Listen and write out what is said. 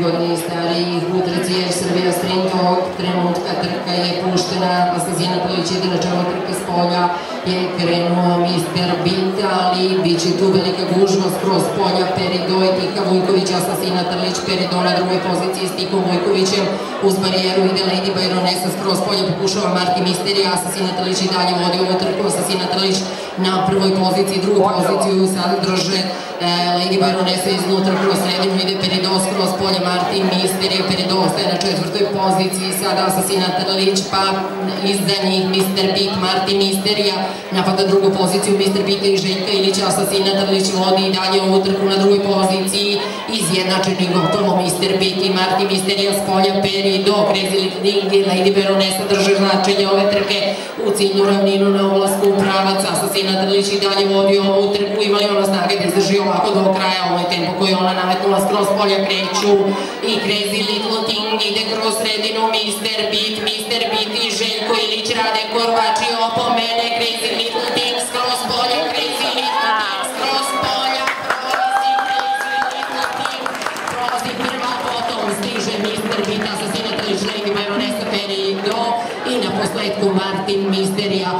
godina i starijih utrci, jer Srbija Sprint ovog trenutka trka je puštena, Asasina Pilić ide na čelo trke s polja, je krenuo Mr. Bint, ali bit će tu velika gužva skroz polja, Perido i Tiha Vujković, Asasina Trlić, Perido na drugoj poziciji s Tihom Vujkovićem, uz barijeru ide Lady Bayronesa, skroz polja pokušava Marti Misterija, Asasina Trlić i dalje vodi ovu trku, Asasina Trlić na prvoj poziciji, drugu poziciju sad drže Lady Bayronesa iznutra kroz sredinu, ide Perido skroz polja, Marti Misterija, Perido ostaje na četvrtoj poziciji, sada Asasina Trlić, pa iza njih Mr. Bit, Marti Misterija napada drugu poziciju, Mr. Bita i Željka Ilića, Asasina Trlić vodi i dalje ovu trku na drugoj poziciji, izjednačeni gotovo Mr. Bit i Marti Misterija s polja, Perido, Crazy Little i Lady Bayronesa drže značenje ove trke u ciljnu ravninu na ulasku u pravac, Asasina Trlić i dalje vodi ovu trku, ima li ona snage da izdrži ovako do kraja, ovo je tempo koji ona nametnula skroz polja, kreću i Crazy Little Thing ide kroz sredinu, Mr. Bit i Željko Ilić rade korbači opomene, Crazy Little Thing skroz polja, Crazy Little Thing skroz polja, prolazi prva, potom stiže Mr. Bit, Asasina Trlić, Lady Bayronesa, Perido i na posledku Martin Misterija.